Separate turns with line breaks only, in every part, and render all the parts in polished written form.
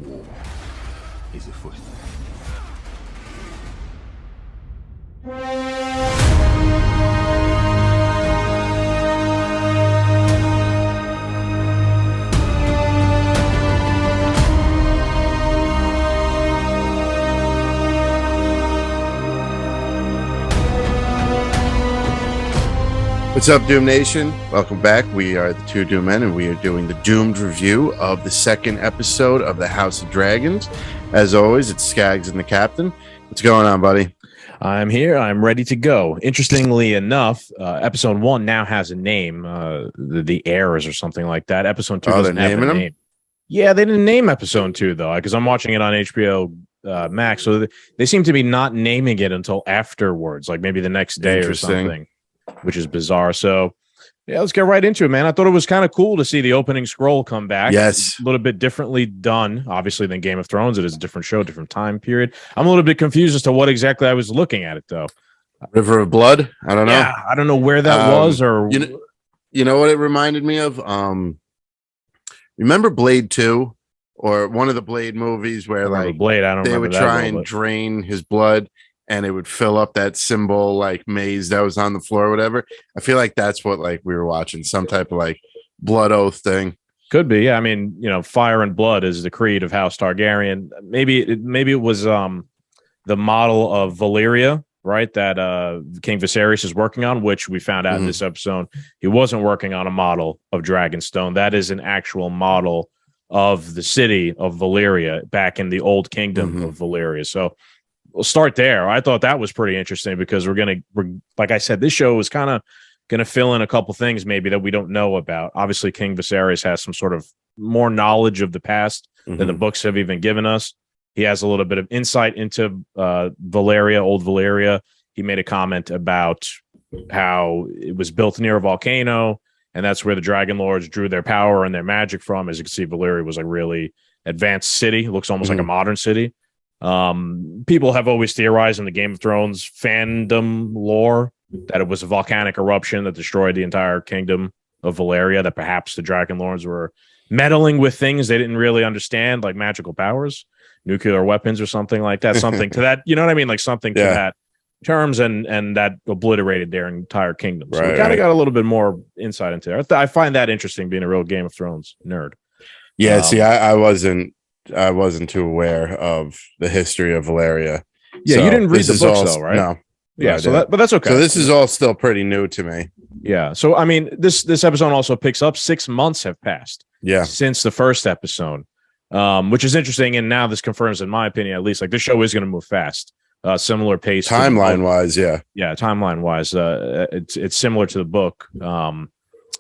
War is afoot. What's up, Doom Nation? Welcome back. We are the Two Doom Men, and we are doing the Doomed review of the second episode of the House of Dragons. As always, it's Scagz and the Captain. What's going on, buddy?
I'm here. I'm ready to go. Interestingly enough, episode 1 now has a name, the Heirs or something like that. Episode 2 doesn't have a name. Yeah, they didn't name episode 2, though, because I'm watching it on HBO Max. So they seem to be not naming it until afterwards, like maybe the next day or something, which is bizarre. So, yeah, let's get right into it, man. I thought it was kind of cool to see the opening scroll come back.
Yes.
A little bit differently done, obviously, than Game of Thrones. It is a different show, different time period. I'm a little bit confused as to what exactly I was looking at it, though.
River of Blood? I don't know.
Yeah, I don't know where that was or...
You know what it reminded me of? Remember Blade 2? Or one of the Blade movies where like
Blade, I don't
they would try and drain his blood and it would fill up that symbol like maze that was on the floor or whatever. I feel like that's what like we were watching, some type of like blood oath thing.
Could be. Yeah, I mean, you know, fire and blood is the creed of House Targaryen. Maybe it was the model of Valeria, right? That King Viserys is working on, which we found out in this episode. He wasn't working on a model of Dragonstone. That is an actual model of the city of Valeria back in the old kingdom of Valeria. So we'll start there. I thought that was pretty interesting because we're like I said, this show is kind of going to fill in a couple things maybe that we don't know about. Obviously, King Viserys has some sort of more knowledge of the past than the books have even given us. He has a little bit of insight into Valeria, old Valeria. He made a comment about how it was built near a volcano, and that's where the Dragon Lords drew their power and their magic from. As you can see, Valeria was a really advanced city. It looks almost like a modern city. People have always theorized in the Game of Thrones fandom lore that it was a volcanic eruption that destroyed the entire kingdom of Valeria, that perhaps the Dragon Lords were meddling with things they didn't really understand, like magical powers, nuclear weapons or something like that, something to that, you know what I mean? Like something to that terms, and that obliterated their entire kingdom. So we kind of got a little bit more insight into it. I find that interesting, being a real Game of Thrones nerd.
Yeah, see, I wasn't too aware of the history of Valeria.
Yeah, so you didn't read the books, though, right?
No.
Yeah, but that's okay.
So this is all still pretty new to me.
Yeah. So I mean, this episode also picks up 6 months have passed.
Yeah.
Since the first episode, which is interesting, and now this confirms, in my opinion, at least, like this show is going to move fast. Similar pace,
timeline wise,
timeline wise, it's similar to the book.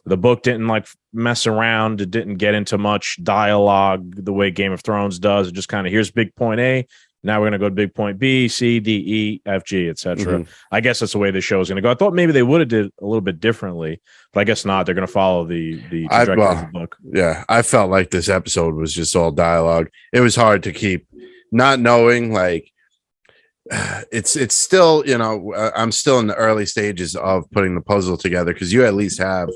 The book didn't like mess around. It didn't get into much dialogue the way Game of Thrones does. It just kind of, here's big point A. Now we're going to go to big point B, C, D, E, F, G, etc. I guess that's the way the show is going to go. I thought maybe they would have did a little bit differently, but I guess not. They're going to follow the trajectory of the book.
Yeah, I felt like this episode was just all dialogue. It was hard to keep not knowing, like, it's still, you know, I'm still in the early stages of putting the puzzle together because you at least have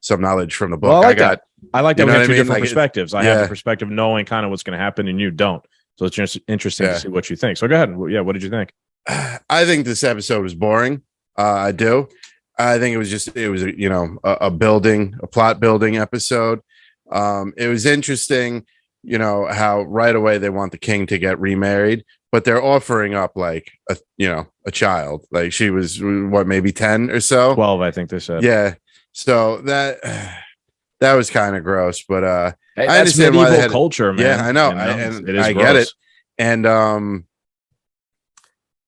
some knowledge from the book.
Well, I like that we have two different perspectives. I have the
yeah.
perspective knowing kind of what's going to happen, and you don't. So it's just interesting to see what you think. So go ahead. Yeah, what did you think?
I think this episode was boring. I do. I think it was you know, a plot building episode. It was interesting, you know, how right away they want the king to get remarried, but they're offering up like a child. Like she was what, maybe 10 or so?
12, I think they said.
Yeah. So that was kind of gross, but
hey,
I understand
medieval
why they had
culture, man.
Yeah, I know. I get it. And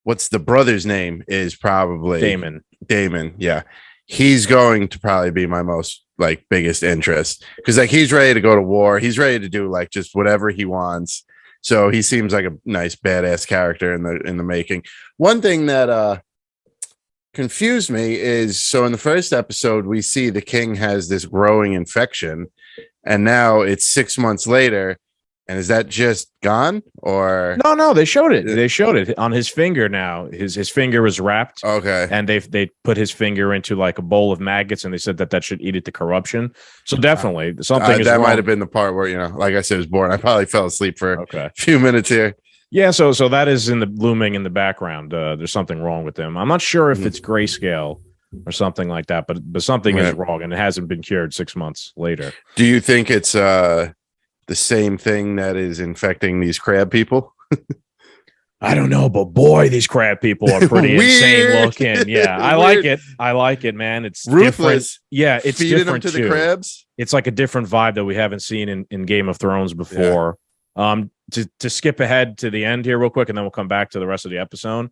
what's the brother's name is probably Damon. Yeah. He's going to probably be my most like biggest interest because like he's ready to go to war. He's ready to do like just whatever he wants. So he seems like a nice badass character in the making. One thing that confused me is, so in the first episode we see the king has this growing infection, and now it's 6 months later And is that just gone or
no? They showed it. They showed it on his finger. Now his finger was wrapped.
Okay,
and they put his finger into like a bowl of maggots, and they said that should eat it to corruption. So definitely something is
that
wrong.
might have been the part where like I said, it was boring. I probably fell asleep for a few minutes here.
Yeah, so that is looming in the background. There's something wrong with him. I'm not sure if it's grayscale or something like that, but something is wrong, and it hasn't been cured 6 months later.
Do you think it's the same thing that is infecting these crab people?
I don't know, but boy, these crab people are pretty insane looking. Yeah, I like it. I like it, man. It's
ruthless.
Different. Yeah, it's
feeding
different
them to the crabs.
It's like a different vibe that we haven't seen in Game of Thrones before. Yeah. To skip ahead to the end here real quick, and then we'll come back to the rest of the episode.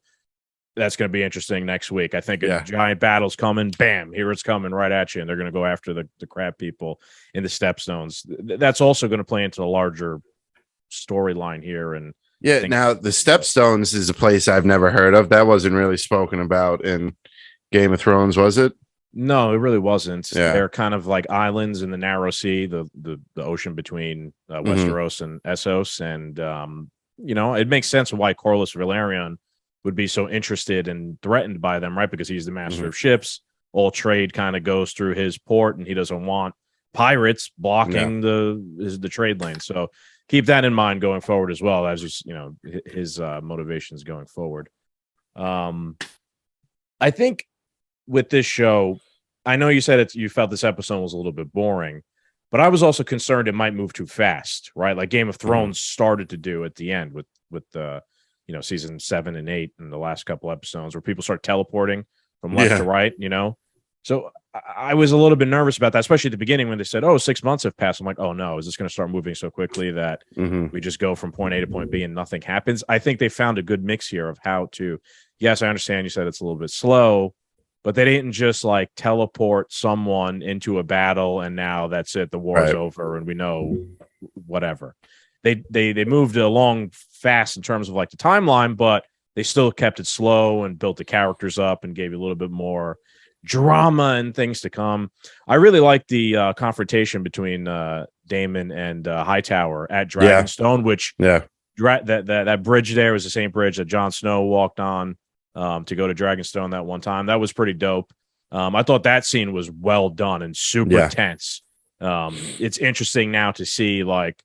That's going to be interesting next week. I think a giant battle's coming. Bam, here it's coming right at you, and they're going to go after the crab people in the Stepstones. That's also going to play into the larger storyline here. And
now the Stepstones is a place I've never heard of. That wasn't really spoken about in Game of Thrones, was it?
No, it really wasn't. Yeah. They're kind of like islands in the narrow sea, the ocean between Westeros and Essos, and it makes sense why Corlys Velaryon would be so interested and threatened by them, right? Because he's the master of ships. All trade kind of goes through his port, and he doesn't want pirates blocking the trade lane. So keep that in mind going forward as well, as his motivations going forward. I think with this show, I know you said you felt this episode was a little bit boring, but I was also concerned it might move too fast, right? Like Game of Thrones started to do at the end with season 7 and 8 and the last couple episodes where people start teleporting from left to right, So I was a little bit nervous about that, especially at the beginning when they said, 6 months have passed. I'm like, oh no, is this going to start moving so quickly that we just go from point A to point B and nothing happens? I think they found a good mix here of how to, yes, I understand you said it's a little bit slow, but they didn't just like teleport someone into a battle and now that's it, the war is over and we know whatever. They moved along fast in terms of like the timeline, but they still kept it slow and built the characters up and gave you a little bit more drama and things to come. I really like the confrontation between Daemon and Hightower at Dragonstone, which that bridge there was the same bridge that Jon Snow walked on to go to Dragonstone that one time. That was pretty dope. I thought that scene was well done and super tense. It's interesting now to see like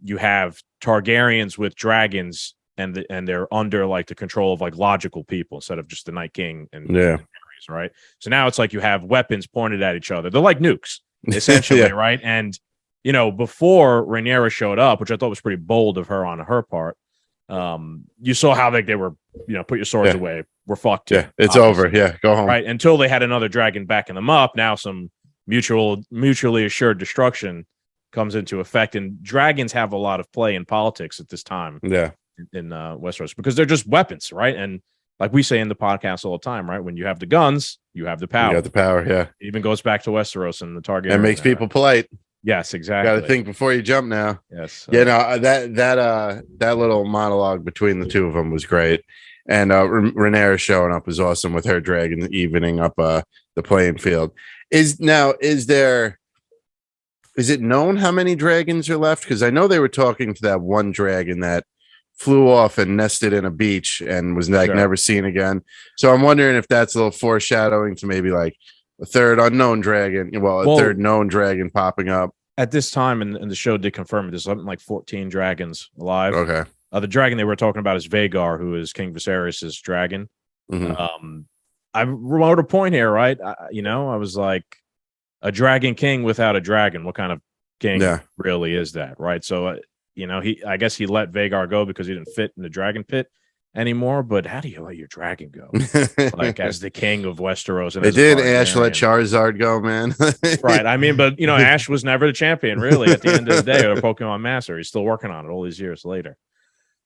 you have Targaryens with dragons and they're under like the control of like logical people instead of just the Night King and right. So now it's like you have weapons pointed at each other. They're like nukes essentially, right? And before Rhaenyra showed up, which I thought was pretty bold of her on her part, you saw how like they were, put your swords away. We're fucked.
Yeah, it's obviously. Over. Yeah, go home.
Right until they had another dragon backing them up. Now some mutually assured destruction comes into effect, and dragons have a lot of play in politics at this time.
Yeah,
in Westeros because they're just weapons, right? And like we say in the podcast all the time, right? When you have the guns, you have the power.
You got the power, yeah.
It even goes back to Westeros and the Targaryen.
It makes people polite.
Yes, exactly.
Got to think before you jump now.
Yes.
That little monologue between the two of them was great. And Rhaenyra showing up was awesome with her dragon evening up the playing field. Is it known how many dragons are left? Because I know they were talking to that one dragon that flew off and nested in a beach and was like never seen again. So I'm wondering if that's a little foreshadowing to maybe like a third unknown dragon, third known dragon popping up.
At this time, and the show did confirm it, there's something like 14 dragons alive.
Okay.
The dragon they were talking about is Vhagar, who is King Viserys' dragon. Mm-hmm. I wrote a point here, right? I was like, a dragon king without a dragon. What kind of king really is that, right? So, I guess he let Vhagar go because he didn't fit in the dragon pit anymore. But how do you let your dragon go? Like as the king of Westeros. And
they did. Ash let Charizard go, man.
Right. I mean, but Ash was never the champion, really. At the end of the day, or a Pokemon master. He's still working on it all these years later.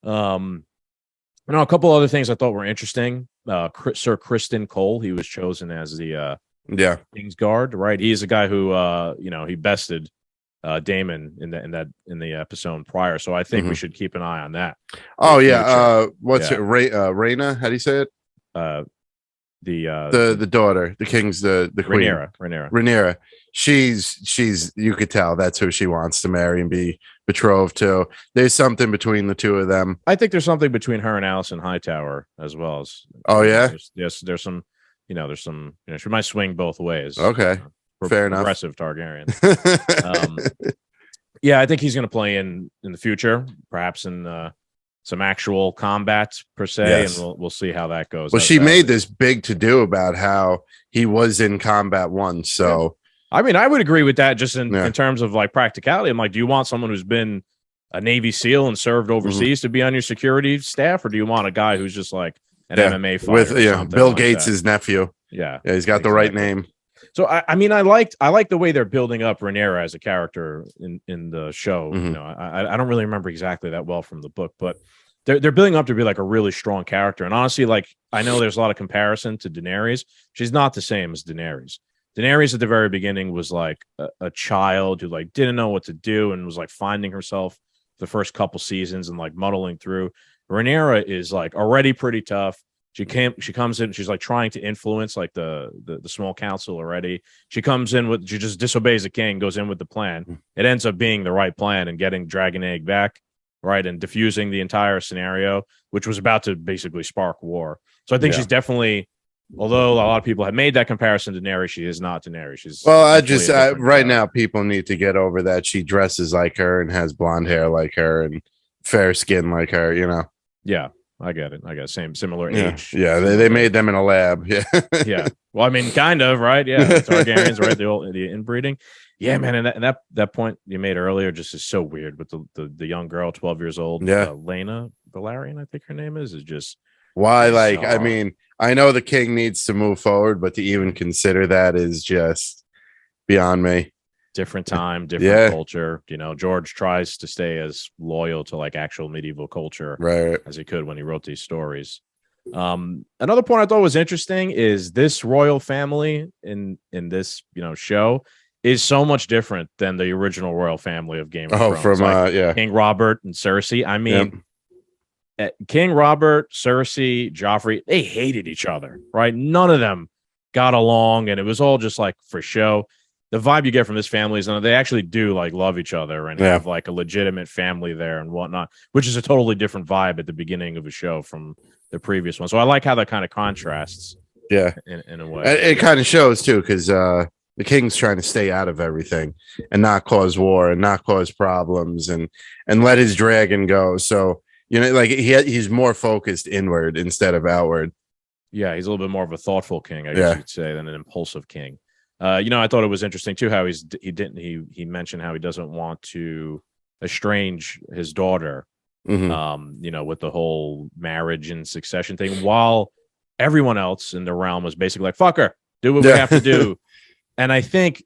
A couple other things I thought were interesting. Sir Criston Cole, he was chosen as the King's Guard, right? He's a guy who he bested Daemon in the episode prior, so I think we should keep an eye on that.
Oh yeah, what's it? Rhaena? How do you say it? The daughter, the king's the queen.
Rhaenyra.
She's you could tell that's who she wants to marry and be betrothed to. There's something between the two of them.
I think there's something between her and Allison Hightower as well. As there's some, there's some, she might swing both ways.
Okay, fair enough.
Progressive Targaryen. Yeah, I think he's going to play in the future, perhaps in some actual combat per se, and we'll see how that goes.
Well, she made this big to do about how he was in combat once, so.
I mean, I would agree with that just in terms of like practicality. I'm like, do you want someone who's been a Navy SEAL and served overseas to be on your security staff, or do you want a guy who's just like an MMA fighter
with Bill Gates' nephew?
Yeah,
he's got the right name.
So I mean, I like the way they're building up Rhaenyra as a character in the show. I don't really remember exactly that well from the book, but they're building up to be like a really strong character. And honestly, like I know there's a lot of comparison to Daenerys. She's not the same as Daenerys. Daenerys at the very beginning was like a child who like didn't know what to do and was like finding herself the first couple seasons and like muddling through. Rhaenyra is like already pretty tough. She comes in, she's like trying to influence like the small council already. She comes in she just disobeys the king, goes in with the plan. It ends up being the right plan and getting Dragon Egg back, right, and diffusing the entire scenario, which was about to basically spark war. So I think she's definitely, although a lot of people have made that comparison to Daenerys, she is not Daenerys. She's
right now people need to get over that she dresses like her and has blonde hair like her and fair skin like her,
Yeah, I get it. Similar age.
Yeah, they made them in a lab. Yeah.
Yeah. Well, I mean, kind of, right? Yeah. The Targaryens, right? The inbreeding. Yeah, man. And that point you made earlier just is so weird with the young girl, 12 years old.
Yeah.
Lena Valerian, I think her name is just.
Why? Like, I mean, I know the king needs to move forward, but to even consider that is just beyond me.
Different time, different culture. George tries to stay as loyal to like actual medieval culture as he could when he wrote these stories. Another point I thought was interesting is this royal family in this show is so much different than the original royal family of Game of Thrones.
From
like King Robert and Cersei. I mean, King Robert, Cersei, Joffrey, they hated each other, right? None of them got along, and it was all just like for show. The vibe you get from this family is that they actually do like love each other and have like a legitimate family there and whatnot, which is a totally different vibe at the beginning of a show from the previous one. So I like how that kind of contrasts.
Yeah,
in a way.
It kind of shows too, because the king's trying to stay out of everything and not cause war and not cause problems and let his dragon go. So like he's more focused inward instead of outward.
Yeah, he's a little bit more of a thoughtful king, I guess you'd say, than an impulsive king. I thought it was interesting too how he mentioned how he doesn't want to estrange his daughter, with the whole marriage and succession thing, while everyone else in the realm was basically like, fuck her, do what we have to do. And I think,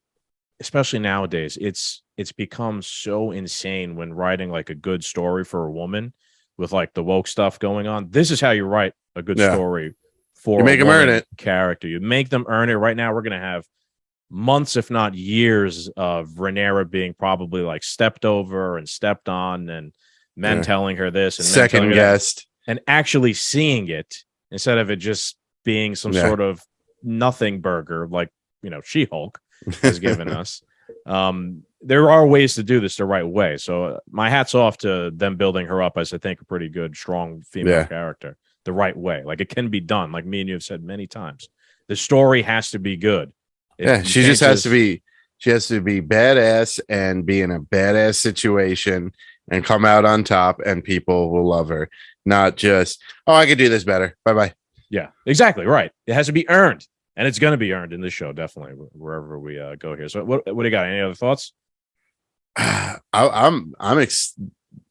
especially nowadays, it's become so insane when writing like a good story for a woman with like the woke stuff going on. This is how you write a good story for
you make them earn it.
Character. You make them earn it. Right now, we're gonna have months, if not years, of Rhaenyra being probably like stepped over and stepped on, and men telling her this and
second guessed,
and actually seeing it instead of it just being some sort of nothing burger like She-Hulk has given us. There are ways to do this the right way. So my hat's off to them building her up as I think a pretty good, strong female character the right way. Like it can be done. Like me and you have said many times, the story has to be good.
She just has to be badass and be in a badass situation and come out on top, and people will love her. Not just, I could do this better. Bye-bye.
Yeah, exactly. Right. It has to be earned, and it's going to be earned in this show, definitely, wherever we go here. So what do you got? Any other thoughts?
I'm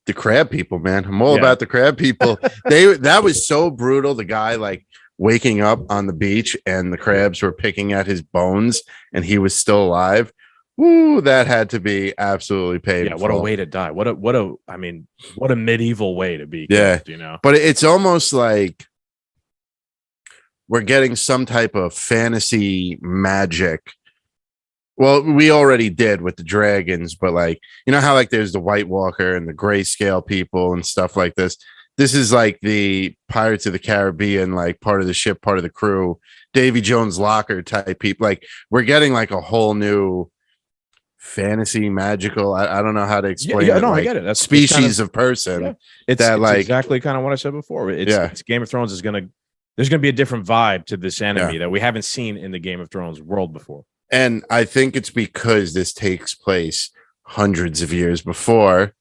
the crab people, man. I'm all about the crab people. That was so brutal. The guy like waking up on the beach and the crabs were picking at his bones and he was still alive. Woo, that had to be absolutely painful.
Yeah, what a way to die. What a medieval way to be killed,
But it's almost like we're getting some type of fantasy magic. Well, we already did with the dragons, but like, how like there's the White Walker and the grayscale people and stuff like this. This is like the Pirates of the Caribbean, like part of the ship, part of the crew, Davy Jones' locker type people. Like we're getting like a whole new fantasy, magical. I don't know how to explain it.
No,
like,
I get it. That's
species of person.
Yeah. It's
like
exactly kind of what I said before. It's Game of Thrones there's gonna be a different vibe to this enemy that we haven't seen in the Game of Thrones world before.
And I think it's because this takes place hundreds of years before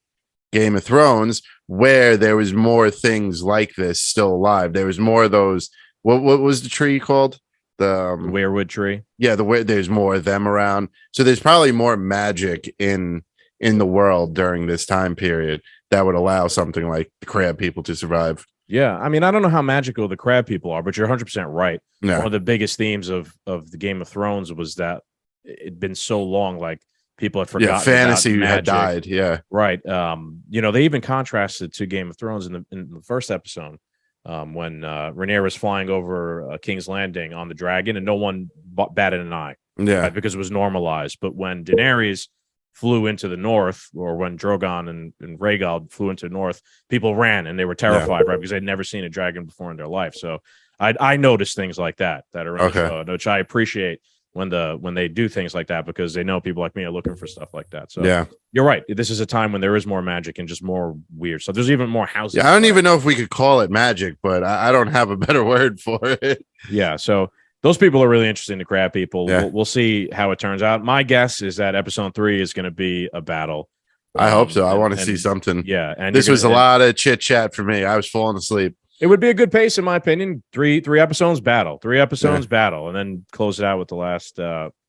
Game of Thrones, where there was more things like this still alive. There was more of those. What was the tree called? The
weirwood tree.
Yeah, there's more of them around. So there's probably more magic in the world during this time period that would allow something like the crab people to survive.
Yeah, I mean, I don't know how magical the crab people are, but you're 100% right.
Yeah.
One of the biggest themes of the Game of Thrones was that it'd been so long, like people had forgotten.
Yeah, fantasy had died. Yeah,
right. They even contrasted to Game of Thrones in the first episode when Rhaenyra was flying over King's Landing on the dragon, and no one batted an eye.
Yeah,
right, because it was normalized. But when Daenerys flew into the north, or when Drogon and Rhaegal flew into the north, people ran and they were terrified, right? Because they'd never seen a dragon before in their life. So I noticed things like that are in the show, which I appreciate when they do things like that, because they know people like me are looking for stuff like that. So
yeah,
you're right. This is a time when there is more magic and just more weird. So there's even more houses.
Yeah, I don't even know if we could call it magic, but I don't have a better word for it.
Yeah, so those people are really interesting, the crab people. Yeah. We'll see how it turns out. My guess is that episode 3 is going to be a battle.
I hope so. I want to see something.
Yeah, and
this was a lot of chit chat for me. I was falling asleep.
It would be a good pace, in my opinion. Three episodes battle, battle, and then close it out with the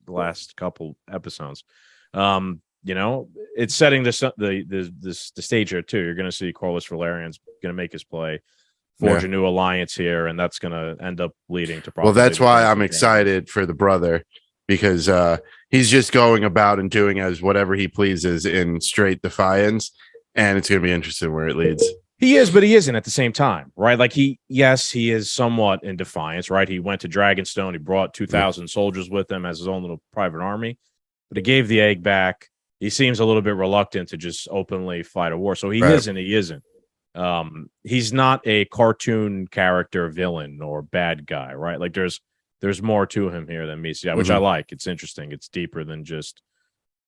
last couple episodes. It's setting the stage here too. You're going to see Corlys Valerian's going to make his play, forge a new alliance here, and that's going to end up leading to probably.
Well, that's why I'm excited for the brother, because he's just going about and doing as whatever he pleases in straight defiance, and it's going to be interesting where it leads.
He is, but he isn't at the same time, right? Like he is somewhat in defiance, right? He went to Dragonstone. He brought 2,000 soldiers with him as his own little private army, but he gave the egg back. He seems a little bit reluctant to just openly fight a war. So he isn't. He's not a cartoon character villain or bad guy, right? Like there's more to him here than meets the eye, which I like. It's interesting. It's deeper than just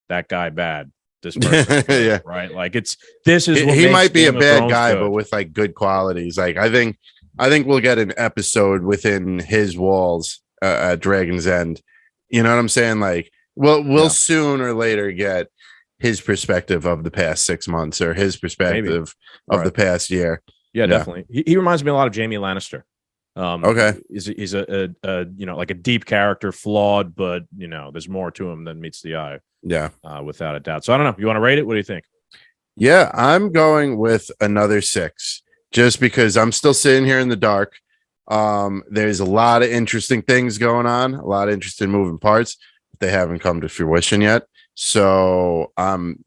that guy bad. This person, right? Like he
might be a bad guy, but with like good qualities. Like I think we'll get an episode within his walls at Dragon's End. You know what I'm saying? Like we'll sooner or later get his perspective of the past 6 months, or his perspective of the past year.
Yeah, definitely. He reminds me a lot of Jaime Lannister. He's a like a deep character, flawed, but there's more to him than meets the eye.
Yeah,
without a doubt. So I don't know. You want to rate it? What do you think?
Yeah, I'm going with another 6, just because I'm still sitting here in the dark. There's a lot of interesting things going on, a lot of interesting moving parts. They haven't come to fruition yet. So I'm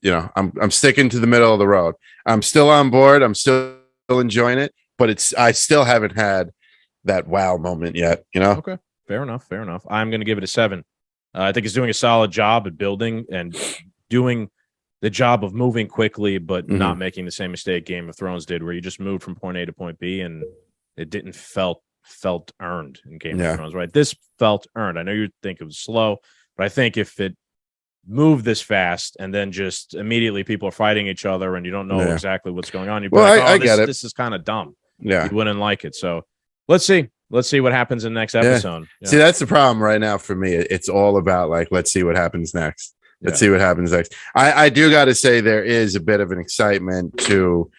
sticking to the middle of the road. I'm still on board. I'm still enjoying it, but I still haven't had that wow moment yet.
Okay, fair enough. I'm going to give it a 7. I think it's doing a solid job at building and doing the job of moving quickly, but not making the same mistake Game of Thrones did, where you just moved from point A to point B, and it didn't felt earned in Game of Thrones, right? This felt earned. I know you think it was slow, but I think if it moved this fast and then just immediately people are fighting each other and you don't know exactly what's going on, you'd be I get it. This is kind of dumb. Yeah, you wouldn't like it. So let's see what happens in the next episode.
Yeah. See, that's the problem right now for me. It's all about like, let's see what happens next. Let's see what happens next. I do got to say there is a bit of an excitement to,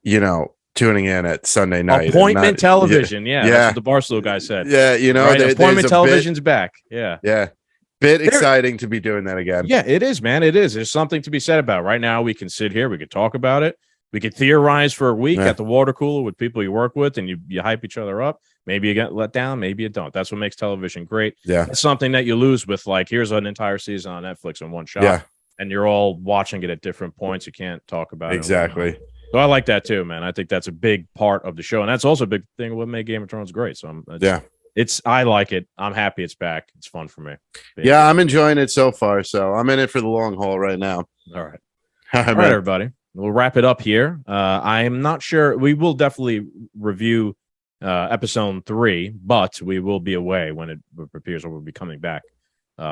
tuning in at Sunday night.
Appointment television. Yeah. That's what the Barstool guy said.
Yeah.
Right? Appointment television's back. Yeah.
Yeah. Bit exciting to be doing that again.
Yeah, it is, man. It is. There's something to be said about it. Right now. We can sit here. We could talk about it. We could theorize for a week at the water cooler with people you work with, and you hype each other up. Maybe you get let down, maybe you don't. That's what makes television great. Yeah, it's something that you lose with, like, here's an entire season on Netflix in one shot, and you're all watching it at different points. You can't talk about
it. Exactly.
So I like that too, man. I think that's a big part of the show, and that's also a big thing of what made Game of Thrones great. So I like it. I'm happy it's back. It's fun for me.
Yeah, I'm enjoying it so far. So I'm in it for the long haul right now.
All right, everybody. We'll wrap it up here. I am not sure. We will definitely review episode 3, but we will be away when it appears, or we'll be coming back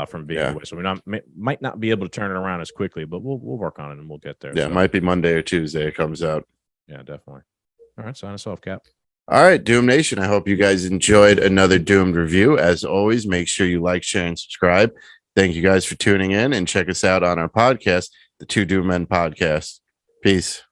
from being away. So might not be able to turn it around as quickly, but we'll work on it and we'll get there.
Yeah, it might be Monday or Tuesday it comes out.
Yeah, definitely. All right, sign us off, Cap.
All right, Doom Nation. I hope you guys enjoyed another Doomed review. As always, make sure you like, share, and subscribe. Thank you guys for tuning in, and check us out on our podcast, the Two Doom Men Podcast. Peace.